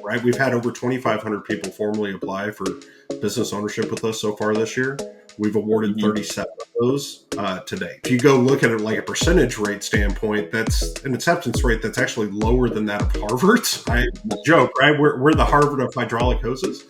right? We've had over 2,500 people formally apply for business ownership with us so far this year. We've awarded 37 of those today. If you go look at it like a percentage rate standpoint, that's an acceptance rate that's actually lower than that of Harvard's. I joke, right? We're the Harvard of hydraulic hoses.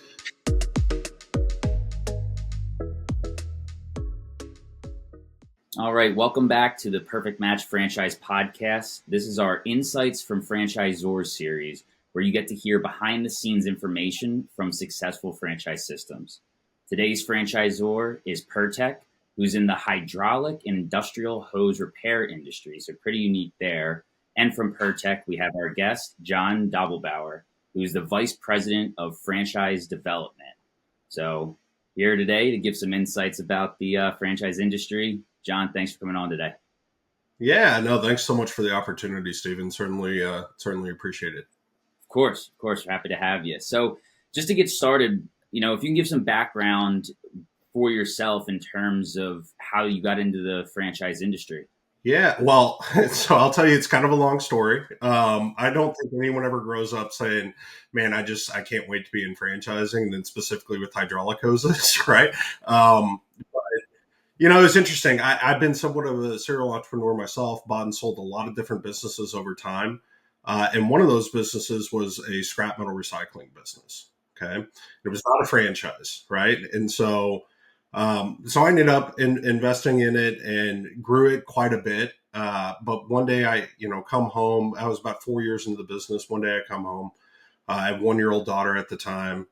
All right, welcome back to the Perfect Match Franchise Podcast. This is our Insights from Franchisors series, where you get to hear behind-the-scenes information from successful franchise systems. Today's franchisor is Pirtek, who's in the hydraulic and industrial hose repair industry, so pretty unique there. And from Pirtek, we have our guest, John Dobelbower, who's the Vice President of Franchise Development. So here today to give some insights about the franchise industry. John, thanks for coming on today. Yeah, no, thanks so much for the opportunity, Stephen. Certainly appreciate it. Of course, happy to have you. So just to get started, if you can give some background for yourself in terms of how you got into the franchise industry. Yeah, well, so I'll tell you, it's kind of a long story. I don't think anyone ever grows up saying, man, I can't wait to be in franchising, and then specifically with hydraulic hoses, right? It's interesting. I've been somewhat of a serial entrepreneur myself, bought and sold a lot of different businesses over time. And one of those businesses was a scrap metal recycling business. Okay. It was not a franchise, right? And so I ended up investing in it and grew it quite a bit. But one day I come home. I was about 4 years into the business. One day I come home. I have a 1-year-old daughter at the time.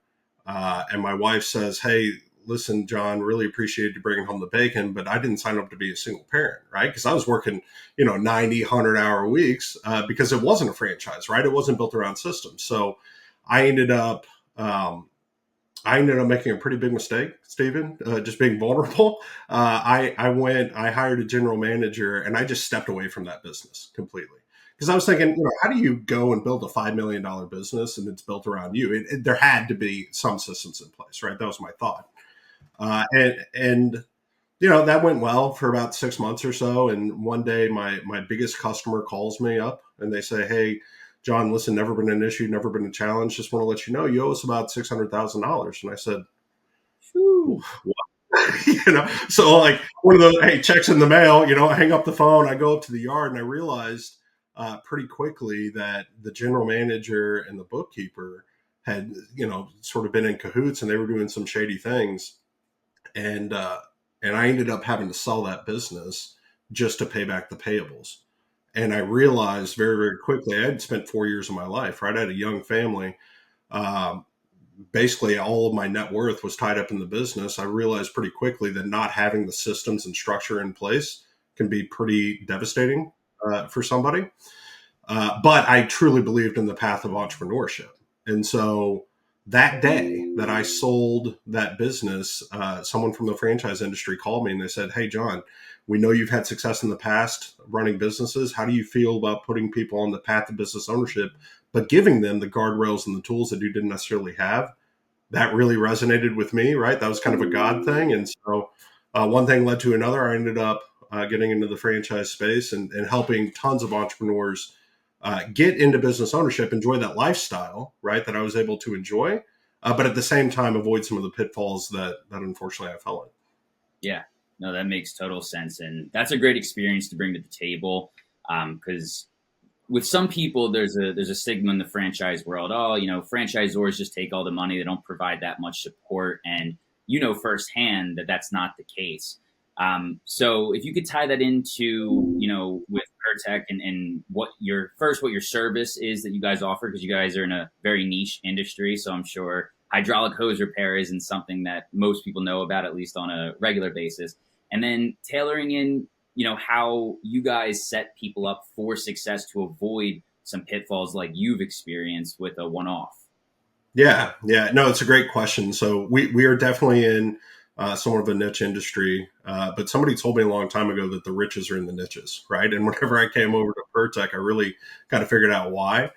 And my wife says, hey, listen, John, really appreciate you bringing home the bacon, but I didn't sign up to be a single parent, right? Because I was working, 90, 100-hour weeks because it wasn't a franchise, right? It wasn't built around systems. So I ended up making a pretty big mistake, Stephen, just being vulnerable. I hired a general manager, and I just stepped away from that business completely. Because I was thinking, how do you go and build a $5 million business and it's built around you? There had to be some systems in place, right? That was my thought. That went well for about 6 months or so. And one day my biggest customer calls me up and they say, hey, John, listen, never been an issue, never been a challenge. Just want to let you know, you owe us about $600,000. And I said, what? So like one of those, hey, checks in the mail, I hang up the phone, I go up to the yard, and I realized pretty quickly that the general manager and the bookkeeper had, sort of been in cahoots, and they were doing some shady things. And I ended up having to sell that business just to pay back the payables. And I realized very, very quickly, I had spent 4 years of my life, right? I had a young family. Basically, all of my net worth was tied up in the business. I realized pretty quickly that not having the systems and structure in place can be pretty devastating for somebody. But I truly believed in the path of entrepreneurship. And so that day that I sold that business, someone from the franchise industry called me and they said, hey, John, we know you've had success in the past running businesses. How do you feel about putting people on the path of business ownership, but giving them the guardrails and the tools that you didn't necessarily have? That really resonated with me, right? That was kind of a God thing. And so one thing led to another. I ended up getting into the franchise space and helping tons of entrepreneurs get into business ownership, enjoy that lifestyle, right, that I was able to enjoy, but at the same time, avoid some of the pitfalls that unfortunately I fell in. Yeah, no, that makes total sense. And that's a great experience to bring to the table because with some people, there's a stigma in the franchise world. Oh, franchisors just take all the money. They don't provide that much support. And firsthand that that's not the case. So if you could tie that into, with Pirtek and what your service is that you guys offer, because you guys are in a very niche industry. So I'm sure hydraulic hose repair isn't something that most people know about, at least on a regular basis. And then tailoring in, how you guys set people up for success to avoid some pitfalls like you've experienced with a one-off. Yeah. No, it's a great question. So we are definitely in somewhat of a niche industry, but somebody told me a long time ago that the riches are in the niches, right? And whenever I came over to Pirtek, I really kind of figured out why.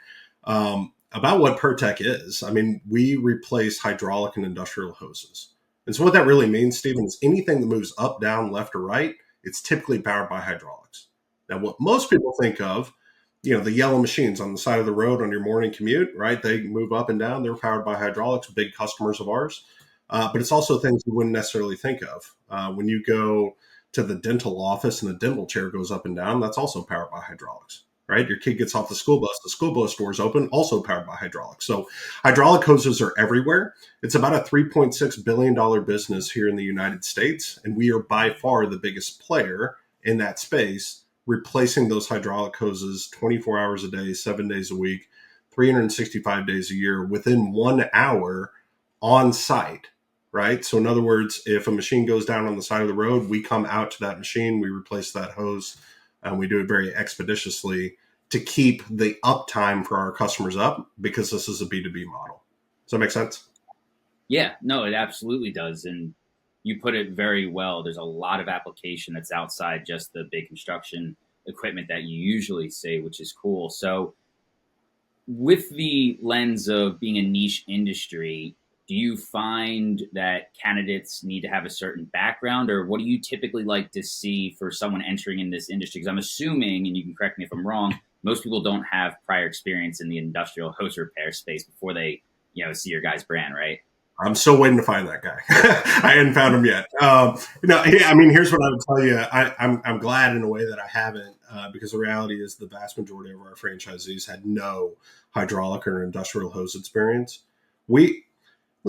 About what Pirtek is. I mean, we replace hydraulic and industrial hoses. And so what that really means, Stephen, is anything that moves up, down, left, or right, it's typically powered by hydraulics. Now, what most people think of the yellow machines on the side of the road on your morning commute, right? They move up and down. They're powered by hydraulics, big customers of ours. But it's also things you wouldn't necessarily think of. When you go to the dental office and the dental chair goes up and down, that's also powered by hydraulics, right? Your kid gets off the school bus doors open, also powered by hydraulics. So hydraulic hoses are everywhere. It's about a $3.6 billion business here in the United States. And we are by far the biggest player in that space, replacing those hydraulic hoses 24 hours a day, 7 days a week, 365 days a year within 1 hour on site, right? So in other words, if a machine goes down on the side of the road, we come out to that machine, we replace that hose, and we do it very expeditiously to keep the uptime for our customers up, because this is a B2B model. Does that make sense? Yeah, no, it absolutely does. And you put it very well. There's a lot of application that's outside just the big construction equipment that you usually see, which is cool. So, with the lens of being a niche industry, do you find that candidates need to have a certain background, or what do you typically like to see for someone entering in this industry? Because I'm assuming, and you can correct me if I'm wrong, most people don't have prior experience in the industrial hose repair space before they, see your guys' brand, right? I'm still waiting to find that guy. I hadn't found him yet. I mean, here's what I would tell you. I'm glad in a way that I haven't, because the reality is the vast majority of our franchisees had no hydraulic or industrial hose experience. We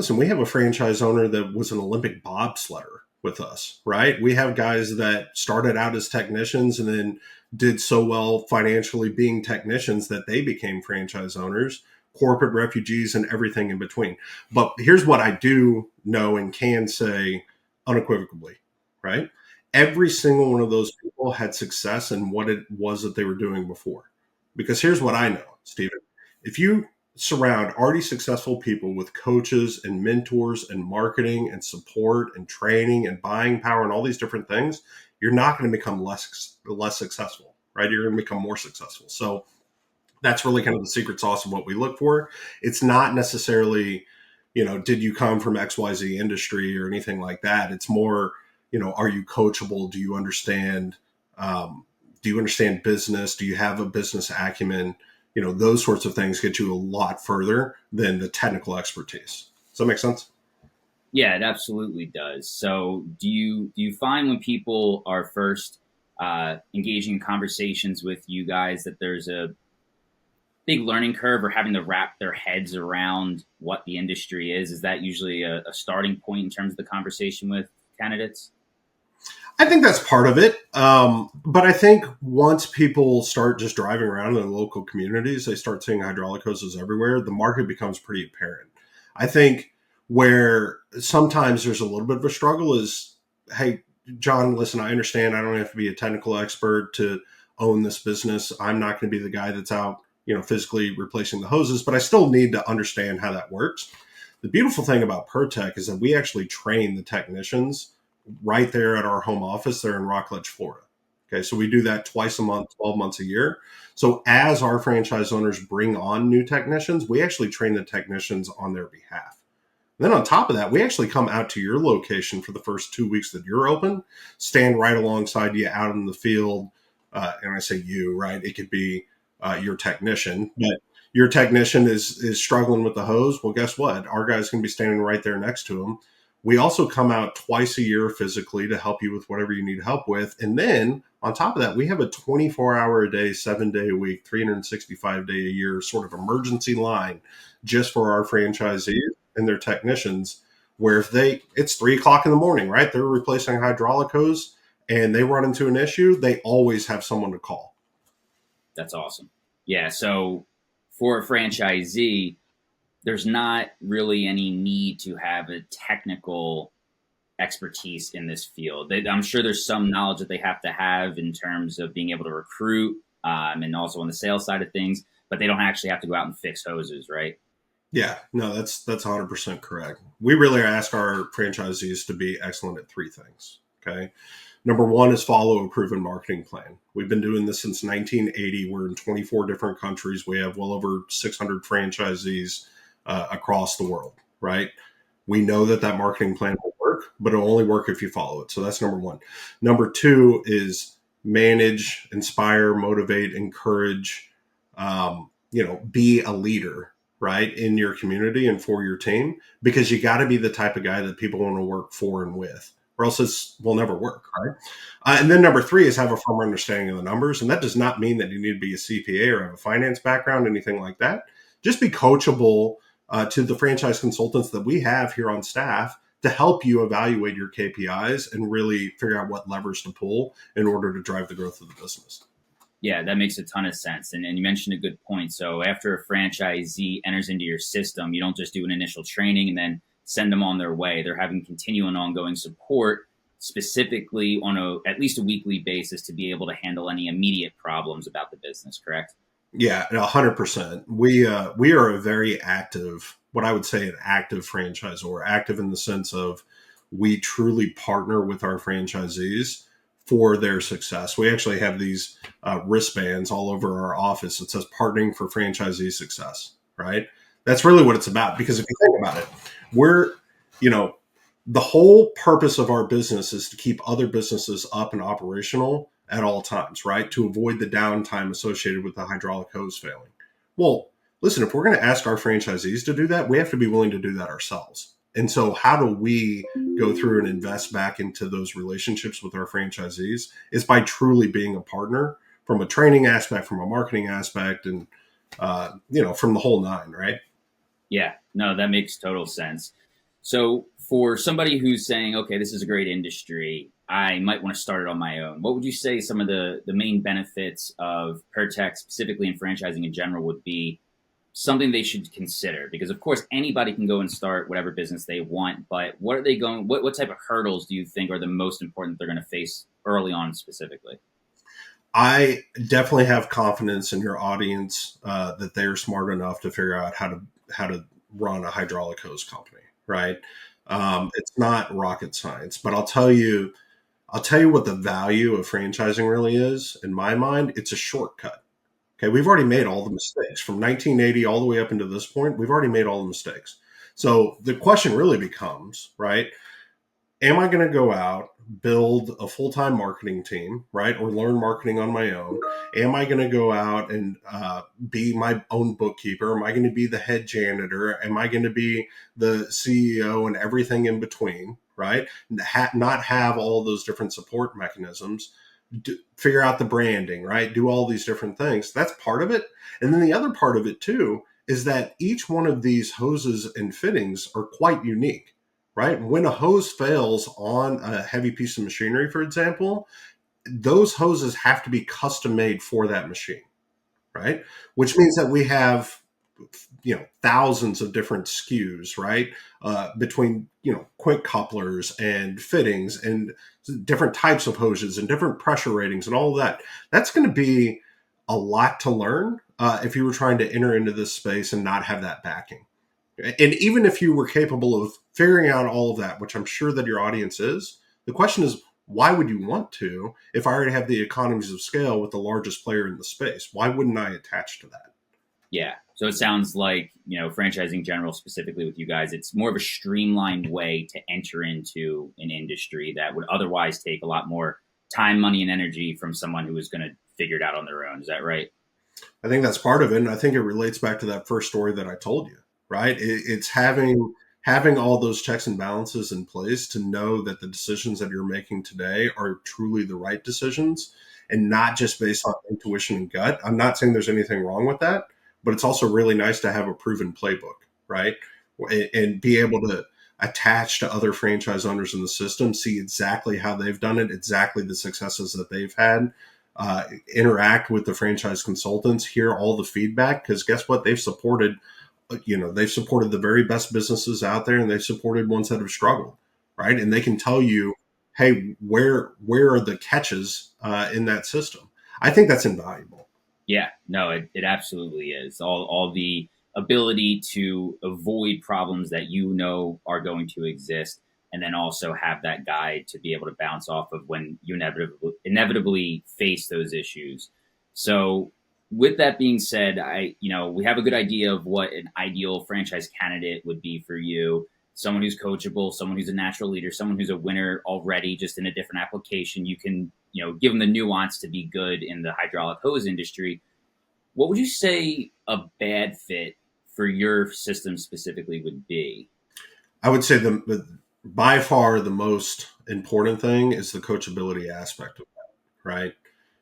we have a franchise owner that was an Olympic bobsledder with us, right? We have guys that started out as technicians and then did so well financially being technicians that they became franchise owners, corporate refugees, and everything in between. But here's what I do know and can say unequivocally, right? Every single one of those people had success in what it was that they were doing before. Because here's what I know, Stephen. If you surround already successful people with coaches and mentors and marketing and support and training and buying power and all these different things, you're not going to become less successful, right? You're going to become more successful. So that's really kind of the secret sauce of what we look for. It's not necessarily, did you come from XYZ industry or anything like that? It's more, are you coachable? Do you understand? Business? Do you have a business acumen? Those sorts of things get you a lot further than the technical expertise. Does that make sense? Yeah, it absolutely does. So, do you find when people are first engaging in conversations with you guys that there's a big learning curve or having to wrap their heads around what the industry is? Is that usually a starting point in terms of the conversation with candidates? I think that's part of it. But I think once people start just driving around in the local communities, they start seeing hydraulic hoses everywhere, the market becomes pretty apparent. I think where sometimes there's a little bit of a struggle is, hey, John, listen, I understand I don't have to be a technical expert to own this business. I'm not going to be the guy that's out, physically replacing the hoses, but I still need to understand how that works. The beautiful thing about Pirtek is that we actually train the technicians right there at our home office there in Rockledge, Florida. Okay, so we do that twice a month, 12 months a year. So as our franchise owners bring on new technicians, we actually train the technicians on their behalf. Then on top of that, we actually come out to your location for the first 2 weeks that you're open, stand right alongside you out in the field. And I say you, right? It could be your technician, but your technician is struggling with the hose. Well, guess what? Our guy's going to be standing right there next to him. We also come out twice a year physically to help you with whatever you need help with. And then on top of that, we have a 24-hour a day, 7-day a week, 365-day a year sort of emergency line just for our franchisees and their technicians, where if it's 3 o'clock in the morning, right? They're replacing a hydraulic hose and they run into an issue, they always have someone to call. That's awesome. Yeah. So for a franchisee, there's not really any need to have a technical expertise in this field. I'm sure there's some knowledge that they have to have in terms of being able to recruit and also on the sales side of things, but they don't actually have to go out and fix hoses, right? Yeah, no, that's 100% correct. We really ask our franchisees to be excellent at 3 things. Okay. Number 1 is follow a proven marketing plan. We've been doing this since 1980. We're in 24 different countries. We have well over 600 franchisees across the world, right? We know that marketing plan will work, but it'll only work if you follow it. So that's number 1. Number 2 is manage, inspire, motivate, encourage be a leader, right, in your community and for your team, because you got to be the type of guy that people want to work for and with, or else this will never work, right? And then number three is have a firm understanding of the numbers. And that does not mean that you need to be a CPA or have a finance background, anything like that. Just be coachable to the franchise consultants that we have here on staff to help you evaluate your KPIs and really figure out what levers to pull in order to drive the growth of the business. Yeah, that makes a ton of sense. And you mentioned a good point. So after a franchisee enters into your system, you don't just do an initial training and then send them on their way. They're having continual ongoing support, specifically on at least a weekly basis, to be able to handle any immediate problems about the business, correct? Yeah, 100%. We are a very active, what I would say, an active franchisor. Active in the sense of we truly partner with our franchisees for their success. We actually have these wristbands all over our office that says "Partnering for Franchisee Success." Right? That's really what it's about. Because if you think about it, we're, the whole purpose of our business is to keep other businesses up and operational at all times, right? To avoid the downtime associated with the hydraulic hose failing. Well, listen, if we're going to ask our franchisees to do that, we have to be willing to do that ourselves. And so how do we go through and invest back into those relationships with our franchisees is by truly being a partner from a training aspect, from a marketing aspect, and, from the whole nine, right? Yeah, no, that makes total sense. So for somebody who's saying, okay, this is a great industry, I might want to start it on my own, what would you say some of the main benefits of Pirtek, specifically in franchising in general, would be something they should consider? Because of course, anybody can go and start whatever business they want, but what type of hurdles do you think are the most important they're going to face early on specifically? I definitely have confidence in your audience that they are smart enough to figure out how to run a hydraulic hose company, right? It's not rocket science, but I'll tell you what the value of franchising really is. In my mind, it's a shortcut. Okay, we've already made all the mistakes from 1980 all the way up into this point. We've already made all the mistakes. So the question really becomes, right? Am I going to go out, build a full-time marketing team, right? Or learn marketing on my own? Am I going to go out and be my own bookkeeper? Am I going to be the head janitor? Am I going to be the CEO and everything in between, right? Not have all those different support mechanisms, figure out the branding, right? Do all these different things. That's part of it. And then the other part of it too is that each one of these hoses and fittings are quite unique. Right? When a hose fails on a heavy piece of machinery, for example, those hoses have to be custom made for that machine, right? Which means that we have, thousands of different SKUs, right? Between, quick couplers and fittings and different types of hoses and different pressure ratings and all of that. That's going to be a lot to learn if you were trying to enter into this space and not have that backing. And even if you were capable of figuring out all of that, which I'm sure that your audience is, the question is, why would you want to if I already have the economies of scale with the largest player in the space? Why wouldn't I attach to that? Yeah. So it sounds like, franchising general, specifically with you guys, it's more of a streamlined way to enter into an industry that would otherwise take a lot more time, money, and energy from someone who is going to figure it out on their own. Is that right? I think that's part of it. And I think it relates back to that first story that I told you, right? It's having all those checks and balances in place to know that the decisions that you're making today are truly the right decisions and not just based on intuition and gut. I'm not saying there's anything wrong with that, but it's also really nice to have a proven playbook, right? And be able to attach to other franchise owners in the system, see exactly how they've done it, exactly the successes that they've had, interact with the franchise consultants, hear all the feedback, because guess what? They've supported the very best businesses out there, and they've supported ones that have struggled, right? And they can tell you, hey, where are the catches in that system? I think that's invaluable. Yeah, no, it absolutely is. All the ability to avoid problems that are going to exist, and then also have that guide to be able to bounce off of when you inevitably face those issues. So with that being said, we have a good idea of what an ideal franchise candidate would be for you. Someone who's coachable, someone who's a natural leader, someone who's a winner already, just in a different application. You can, give them the nuance to be good in the hydraulic hose industry. What would you say a bad fit for your system specifically would be? I would say by far the most important thing is the coachability aspect of that, right?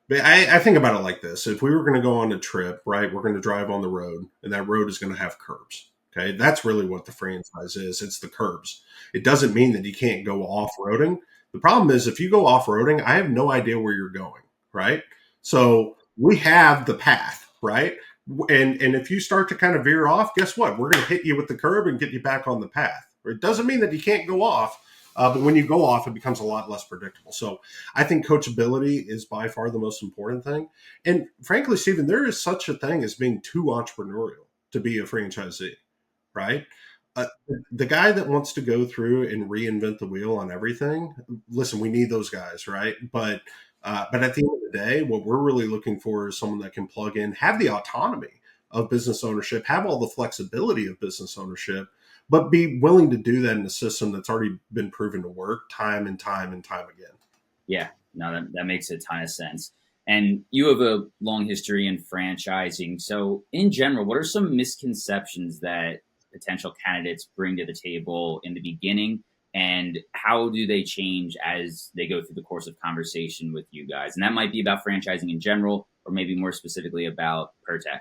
But I think about it like this. If we were going to go on a trip, right, we're going to drive on the road and that road is going to have curbs. Okay. That's really what the franchise is. It's the curbs. It doesn't mean that you can't go off roading. The problem is if you go off roading, I have no idea where you're going. Right. So we have the path, right? And if you start to kind of veer off, guess what? We're going to hit you with the curb and get you back on the path. It doesn't mean that you can't go off, but when you go off, it becomes a lot less predictable. So I think coachability is by far the most important thing. And frankly, Stephen, there is such a thing as being too entrepreneurial to be a franchisee, right? Uh, the guy that wants to go through and reinvent the wheel on everything, listen, we need those guys, right? But at the end of the day, what we're really looking for is someone that can plug in, have the autonomy of business ownership, have all the flexibility of business ownership, but be willing to do that in a system that's already been proven to work time and time and time again. Yeah, no, that makes a ton of sense. And you have a long history in franchising. So, in general, what are some misconceptions that potential candidates bring to the table in the beginning? And how do they change as they go through the course of conversation with you guys? And that might be about franchising in general, or maybe more specifically about Pirtek.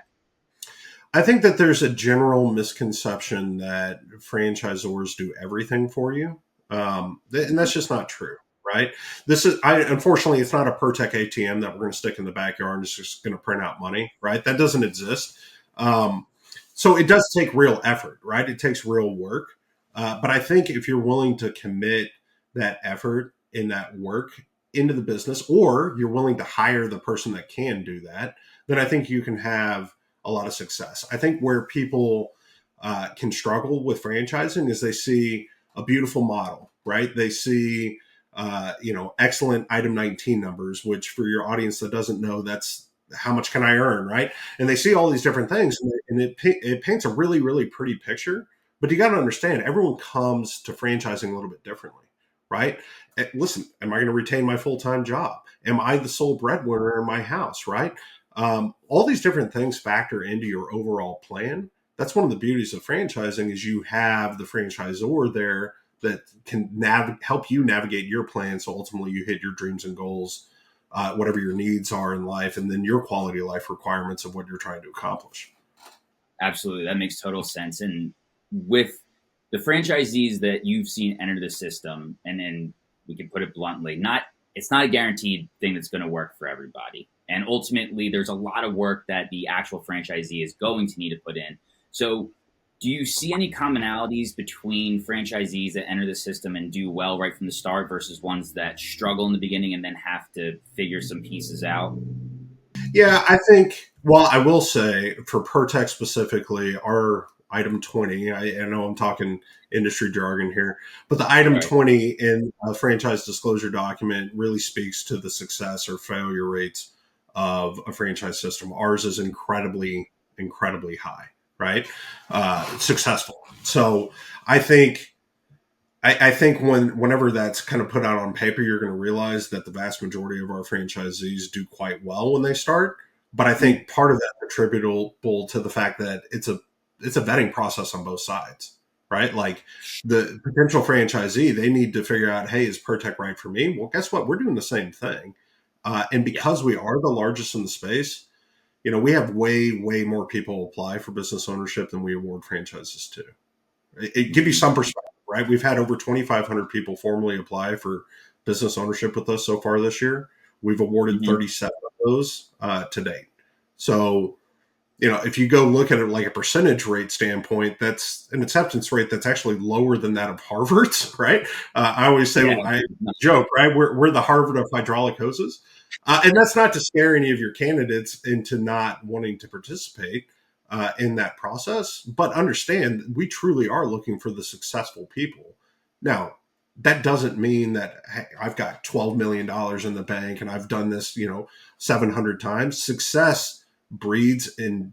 I think that there's a general misconception that franchisors do everything for you. And that's just not true, right? Unfortunately, it's not a Pirtek ATM that we're going to stick in the backyard and it's just going to print out money, right? That doesn't exist. Um, so it does take real effort, right? It takes real work. But I think if you're willing to commit that effort in that work into the business, or you're willing to hire the person that can do that, then I think you can have a lot of success. I think where people can struggle with franchising is they see a beautiful model, right? They see, excellent item 19 numbers, which for your audience that doesn't know, that's how much can I earn, right? And they see all these different things, and it paints a really, really pretty picture. But you got to understand, everyone comes to franchising a little bit differently, right? Listen, am I going to retain my full time job? Am I the sole breadwinner in my house, right? All these different things factor into your overall plan. That's one of the beauties of franchising is you have the franchisor there that can help you navigate your plan. So ultimately you hit your dreams and goals, whatever your needs are in life, and then your quality of life requirements of what you're trying to accomplish. Absolutely. That makes total sense. And with the franchisees that you've seen enter the system, and then we can put it bluntly, it's not a guaranteed thing that's going to work for everybody. And ultimately, there's a lot of work that the actual franchisee is going to need to put in. So, do you see any commonalities between franchisees that enter the system and do well right from the start versus ones that struggle in the beginning and then have to figure some pieces out? Yeah, I think, well, I will say for Pertex specifically, our item 20, I know I'm talking industry jargon here, but the item Right. 20 in a franchise disclosure document really speaks to the success or failure rates of a franchise system. Ours is incredibly, incredibly high, right? Successful. So I think I think whenever that's kind of put out on paper, you're going to realize that the vast majority of our franchisees do quite well when they start. But I think part of that attributable to the fact that it's a vetting process on both sides, right? Like the potential franchisee, they need to figure out, hey, is Pertec right for me? Well, guess what? We're doing the same thing, and Yeah. because we are the largest in the space, we have way more people apply for business ownership than we award franchises to. It give you Mhm. some perspective, right? We've had over 2,500 people formally apply for business ownership with us so far this year. We've awarded Mhm. 37 of those to date. So, if you go look at it like a percentage rate standpoint, that's an acceptance rate that's actually lower than that of Harvard's, right? I always say, Yeah. I joke, right? We're the Harvard of hydraulic hoses. And that's not to scare any of your candidates into not wanting to participate in that process, but understand we truly are looking for the successful people. Now, that doesn't mean that hey, I've got $12 million in the bank and I've done this, 700 times. Success breeds in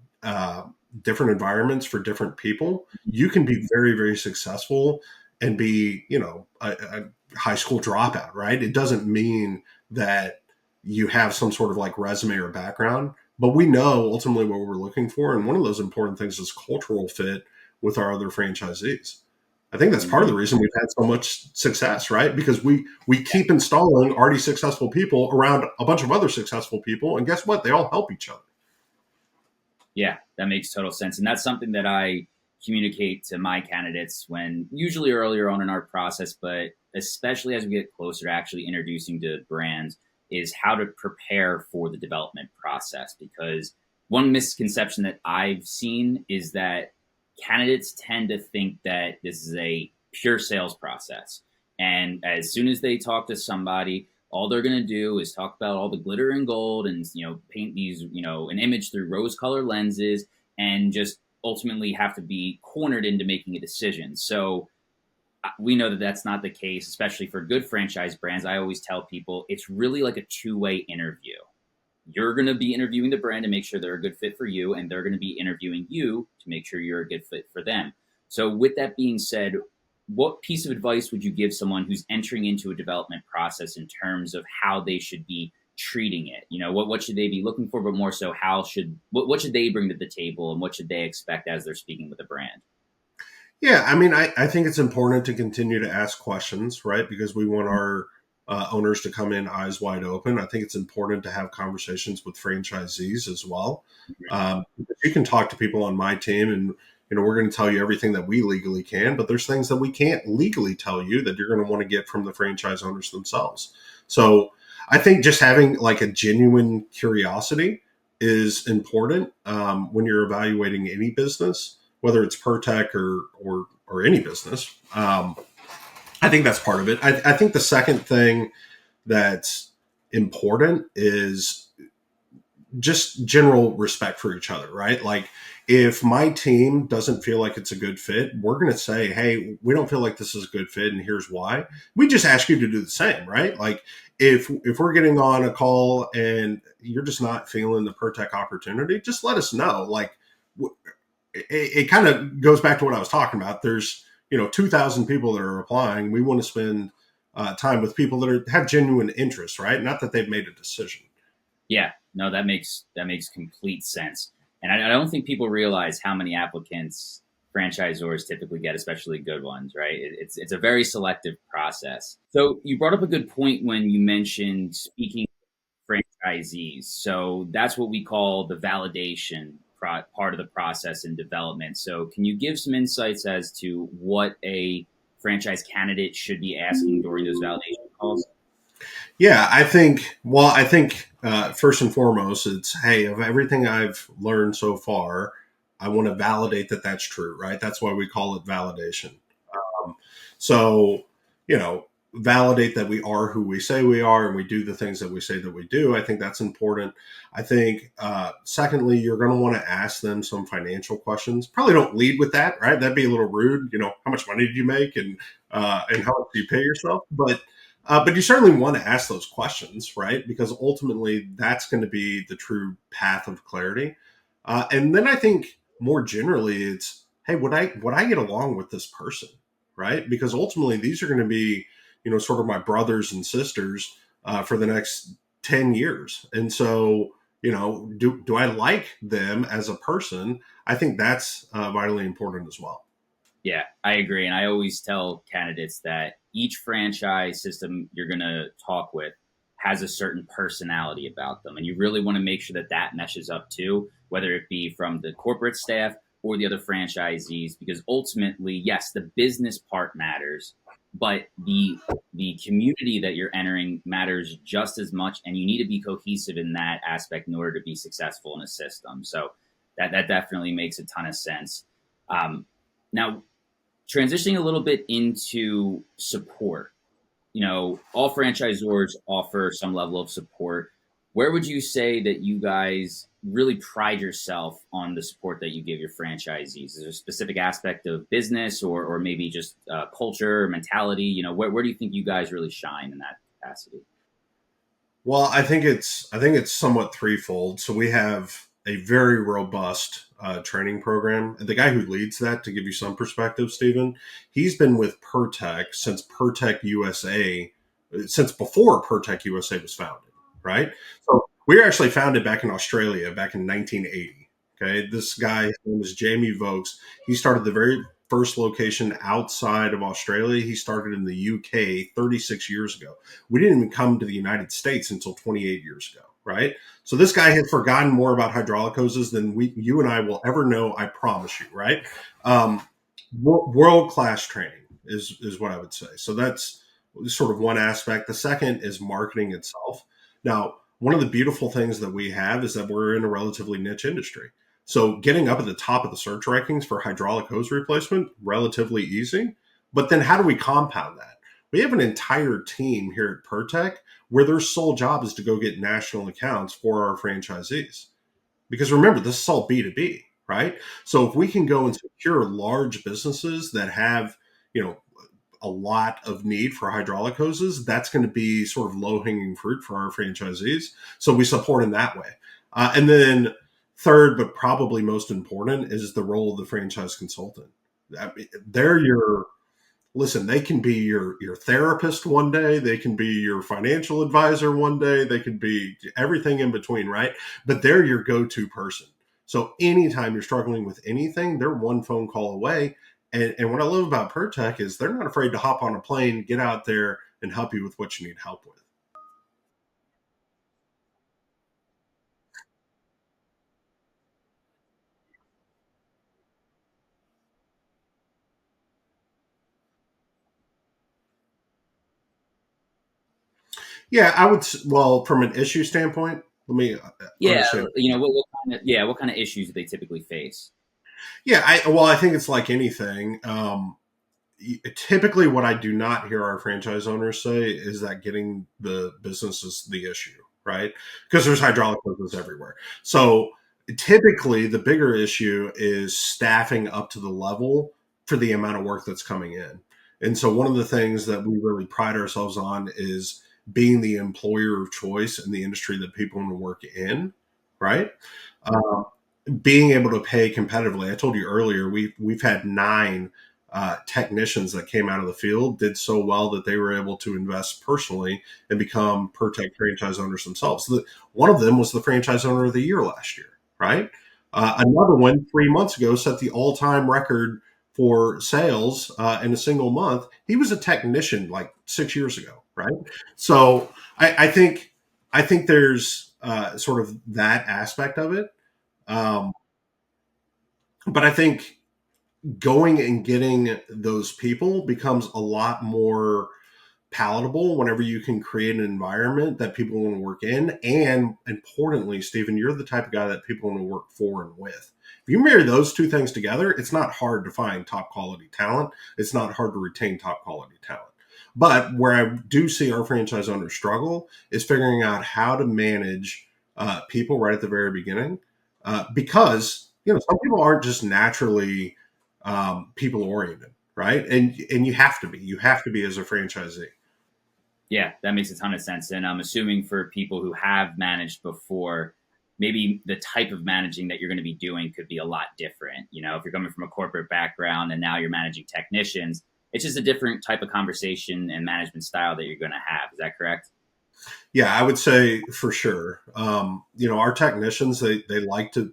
different environments for different people. You can be very, very successful and be, a high school dropout, right? It doesn't mean that you have some sort of like resume or background, but we know ultimately what we're looking for. And one of those important things is cultural fit with our other franchisees. I think that's part of the reason we've had so much success, right? Because we keep installing already successful people around a bunch of other successful people. And guess what? They all help each other. Yeah, that makes total sense. And that's something that I communicate to my candidates when usually earlier on in our process, but especially as we get closer to actually introducing to brands, is how to prepare for the development process. Because one misconception that I've seen is that candidates tend to think that this is a pure sales process. And as soon as they talk to somebody, all they're going to do is talk about all the glitter and gold and, paint these, an image through rose colored lenses and just ultimately have to be cornered into making a decision. So we know that that's not the case, especially for good franchise brands. I always tell people it's really like a two-way interview. You're going to be interviewing the brand to make sure they're a good fit for you, and they're going to be interviewing you to make sure you're a good fit for them. So with that being said, what piece of advice would you give someone who's entering into a development process in terms of how they should be treating it? What should they be looking for, but more so what should they bring to the table and what should they expect as they're speaking with a brand? Yeah, I mean, I think it's important to continue to ask questions, right? Because we want our owners to come in eyes wide open. I think it's important to have conversations with franchisees as well. You can talk to people on my team and, we're going to tell you everything that we legally can, but there's things that we can't legally tell you that you're going to want to get from the franchise owners themselves. So I think just having like a genuine curiosity is important when you're evaluating any business, whether it's Pirtek or any business. I think that's part of it. I think the second thing that's important is just general respect for each other, right? Like if my team doesn't feel like it's a good fit, we're going to say, hey, we don't feel like this is a good fit and here's why. We just ask you to do the same, right? Like if we're getting on a call and you're just not feeling the Pirtek opportunity, just let us know. Like it kind of goes back to what I was talking about. There's 2,000 people that are applying. We want to spend time with people that have genuine interest, right? Not that they've made a decision. Yeah, no, that makes complete sense. And I don't think people realize how many applicants franchisors typically get, especially good ones, right? It's a very selective process. So you brought up a good point when you mentioned speaking franchisees. So that's what we call the validation part of the process in development. So can you give some insights as to what a franchise candidate should be asking during those validation calls? Yeah, I think first and foremost, it's, hey, of everything I've learned so far, I want to validate that that's true, right? That's why we call it validation. So, validate that we are who we say we are and we do the things that we say that we do. I think that's important. I think, secondly, you're going to want to ask them some financial questions. Probably don't lead with that, right? That'd be a little rude. How much money did you make and how much do you pay yourself? But you certainly want to ask those questions, right? Because ultimately, that's going to be the true path of clarity. And then I think more generally, it's, hey, would I get along with this person, right? Because ultimately, these are going to be, sort of my brothers and sisters for the next 10 years. And so, do I like them as a person? I think that's vitally important as well. Yeah, I agree. And I always tell candidates that each franchise system you're going to talk with has a certain personality about them. And you really want to make sure that that meshes up too, whether it be from the corporate staff or the other franchisees, because ultimately, yes, the business part matters, but the community that you're entering matters just as much. And you need to be cohesive in that aspect in order to be successful in a system. So that definitely makes a ton of sense. Now, transitioning a little bit into support, all franchisors offer some level of support. Where would you say that you guys really pride yourself on the support that you give your franchisees? Is there a specific aspect of business or maybe just culture, mentality? Where do you think you guys really shine in that capacity? Well, I think it's somewhat threefold. So we have a very robust training program. And the guy who leads that, to give you some perspective, Stephen, he's been with Pirtek since Pirtek USA, since before Pirtek USA was founded, right? So We were actually founded back in Australia back in 1980. Okay, this guy, his name is Jamie Vokes. He started the very first location outside of Australia. He started in the UK 36 years ago. We didn't even come to the United States until 28 years ago, right? So this guy has forgotten more about hydraulic hoses than you and I will ever know. I promise you, right? Um, World class training is what I would say. So that's sort of one aspect. The second is marketing itself. Now, one of the beautiful things that we have is that we're in a relatively niche industry. So getting up at the top of the search rankings for hydraulic hose replacement, relatively easy. But then how do we compound that? We have an entire team here at Pirtek where their sole job is to go get national accounts for our franchisees. Because remember, this is all B2B, right? So if we can go and secure large businesses that have, you know, a lot of need for hydraulic hoses, that's going to be sort of low hanging fruit for our franchisees. So we support in that way. And then third, but probably most important, is the role of the franchise consultant. I mean, they're your listen, they can be your therapist one day, they can be your financial advisor one day, they can be everything in between, right? But they're your go-to person. So anytime you're struggling with anything, they're one phone call away. And what I love about Pertech is they're not afraid to hop on a plane, get out there, and help you with what you need help with. Yeah, I would. Well, from an issue standpoint, let me Yeah, understand. what kind of issues do they typically face? Yeah, I think it's like anything. Typically what I do not hear our franchise owners say is that getting the business is the issue, right? Because there's hydraulic hoses everywhere. So typically the bigger issue is staffing up to the level for the amount of work that's coming in. And so one of the things that we really pride ourselves on is being the employer of choice in the industry that people want to work in, right? Uh, Being able to pay competitively. I told you earlier, we've had nine technicians that came out of the field, did so well that they were able to invest personally and become Pertech franchise owners themselves. So one of them was the franchise owner of the year last year, right? Another one 3 months ago set the all-time record for sales in a single month. He was a technician like 6 years ago, right? So I think there's sort of that aspect of it. Um, but I think going and getting those people becomes a lot more palatable whenever you can create an environment that people want to work in. And importantly, Stephen, you're the type of guy that people want to work for and with. If you marry those two things together, it's not hard to find top quality talent. It's not hard to retain top quality talent. But where I do see our franchise owners struggle is figuring out how to manage people right at the very beginning, because some people aren't just naturally people oriented, right? And you have to be as a franchisee. Yeah, that makes a ton of sense. And I'm assuming for people who have managed before, maybe the type of managing that you're going to be doing could be a lot different. If you're coming from a corporate background and now you're managing technicians, it's just a different type of conversation and management style that you're going to have. Is that correct? Yeah, I would say for sure. Our technicians they like to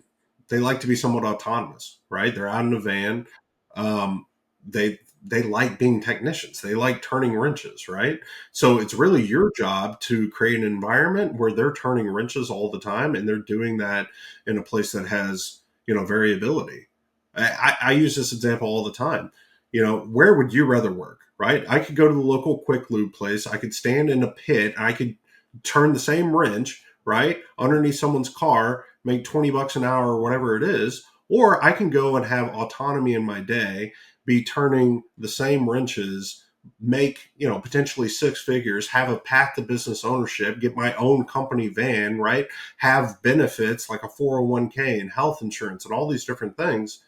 be somewhat autonomous, right? They're out in a van. Um, they like being technicians. They like turning wrenches, right? So it's really your job to create an environment where they're turning wrenches all the time, and they're doing that in a place that has variability. I use this example all the time. Where would you rather work? Right? I could go to the local quick lube place. I could stand in a pit. I could turn the same wrench, right, underneath someone's car, make 20 bucks an hour or whatever it is, or I can go and have autonomy in my day, be turning the same wrenches, make, potentially six figures, have a path to business ownership, get my own company van, right? Have benefits like a 401k and health insurance and all these different things.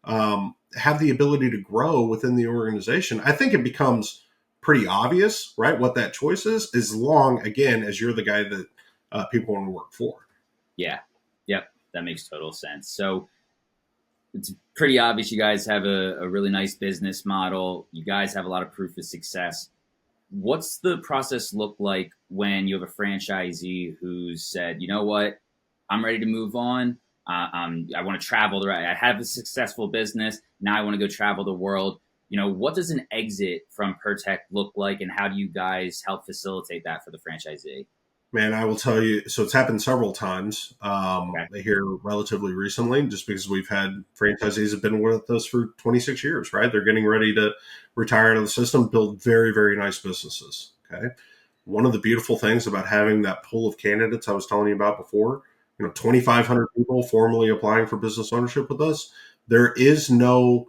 Have the ability to grow within the organization. I think it becomes pretty obvious, right, what that choice is, as long, again, as you're the guy that people want to work for. Yeah. Yep. That makes total sense. So it's pretty obvious you guys have a really nice business model. You guys have a lot of proof of success. what's the process look like when you have a franchisee who's said, you know what, I'm ready to move on. I want to travel. I have a successful business. Now I want to go travel the world. What does an exit from Pirtek look like, and how do you guys help facilitate that for the franchisee? Man, I will tell you. So it's happened several times Okay. here relatively recently, just because we've had franchisees have been with us for 26 years, right? They're getting ready to retire out of the system, build very, very nice businesses. Okay. One of the beautiful things about having that pool of candidates I was telling you about before, 2,500 people formally applying for business ownership with us, there is no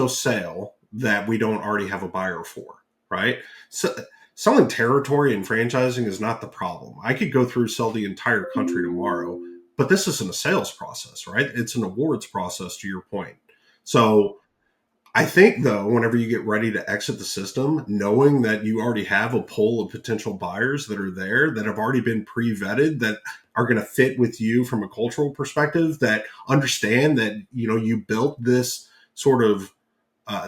sale that we don't already have a buyer for, right? So selling territory and franchising is not the problem. I could go through sell the entire country tomorrow, but this isn't a sales process, right? It's an awards process, to your point. So I think, though, whenever you get ready to exit the system, knowing that you already have a pool of potential buyers that are there, that have already been pre-vetted, that are going to fit with you from a cultural perspective, that understand that, you built this sort of,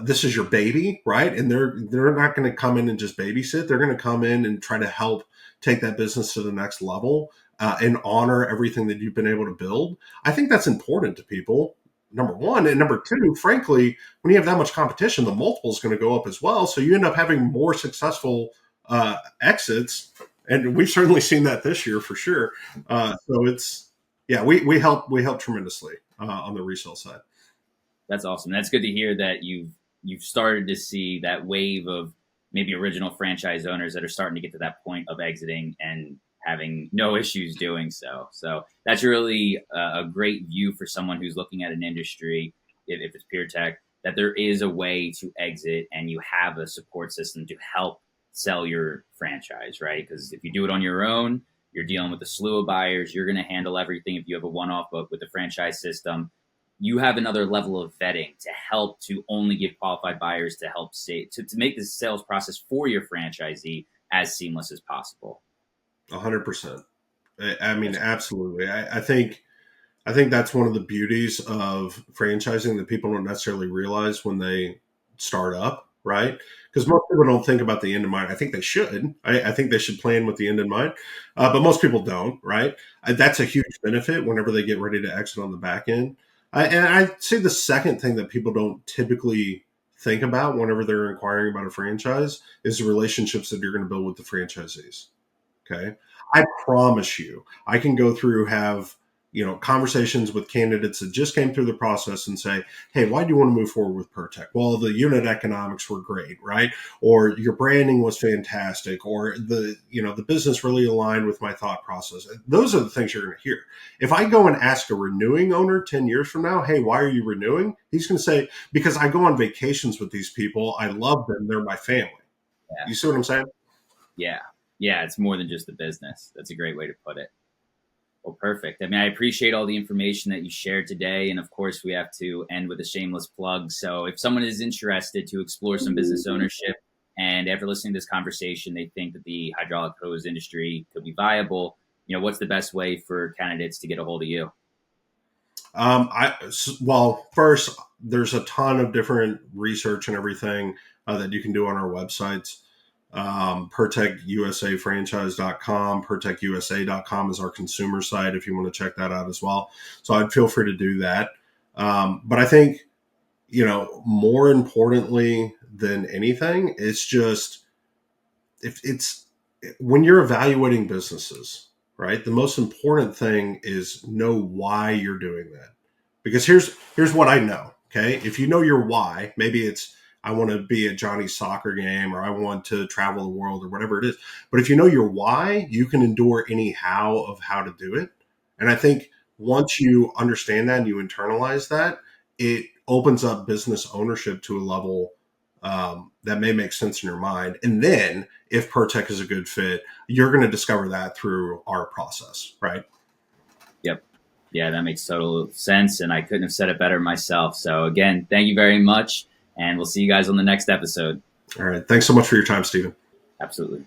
this is your baby, right? And they're not going to come in and just babysit. They're going to come in and try to help take that business to the next level, and honor everything that you've been able to build. I think that's important to people, number one. And number two, frankly, when you have that much competition, the multiple is going to go up as well. So you end up having more successful exits. And we've certainly seen that this year for sure. So it's, yeah, we help tremendously on the resale side. That's awesome. That's good to hear that you've started to see that wave of maybe original franchise owners that are starting to get to that point of exiting and having no issues doing so. So that's really a great view for someone who's looking at an industry, if it's Pirtek, that there is a way to exit and you have a support system to help sell your franchise, right? Because if you do it on your own, you're dealing with a slew of buyers. You're going to handle everything. If you have a one-off book with the franchise system, you have another level of vetting to help to only give qualified buyers to help to make the sales process for your franchisee as seamless as possible. 100%. I mean, absolutely. I think that's one of the beauties of franchising that people don't necessarily realize when they start up, right? Because most people don't think about the end in mind. I think they should. I think they should plan with the end in mind, but most people don't, right? That's a huge benefit whenever they get ready to exit on the back end. And I'd say the second thing that people don't typically think about whenever they're inquiring about a franchise is the relationships that you're going to build with the franchisees. Okay. I promise you, I can go through, have, conversations with candidates that just came through the process and say, hey, why do you want to move forward with Pirtek? Well, the unit economics were great, right? Or your branding was fantastic, or the business really aligned with my thought process. Those are the things you're going to hear. If I go and ask a renewing owner 10 years from now, hey, why are you renewing? He's going to say, because I go on vacations with these people. I love them. They're my family. Yeah. You see what I'm saying? Yeah. Yeah. It's more than just the business. That's a great way to put it. Well, perfect. I mean, I appreciate all the information that you shared today. And of course, we have to end with a shameless plug. So if someone is interested to explore some business ownership and after listening to this conversation, they think that the hydraulic hose industry could be viable, what's the best way for candidates to get a hold of you? Well, first, there's a ton of different research and everything that you can do on our websites. PirtekUSAFranchise.com, PirtekUSA.com is our consumer site if you want to check that out as well. So I'd feel free to do that. But I think, more importantly than anything, it's just, if it's when you're evaluating businesses, right? The most important thing is know why you're doing that. Because here's what I know. Okay. If you know your why, maybe it's, I want to be at Johnny's soccer game, or I want to travel the world, or whatever it is. But if you know your why, you can endure any how of how to do it. And I think once you understand that and you internalize that, it opens up business ownership to a level that may make sense in your mind. And then if Pirtek is a good fit, you're going to discover that through our process, right? Yep. Yeah, that makes total sense. And I couldn't have said it better myself. So again, thank you very much. And we'll see you guys on the next episode. All right. Thanks so much for your time, Stephen. Absolutely.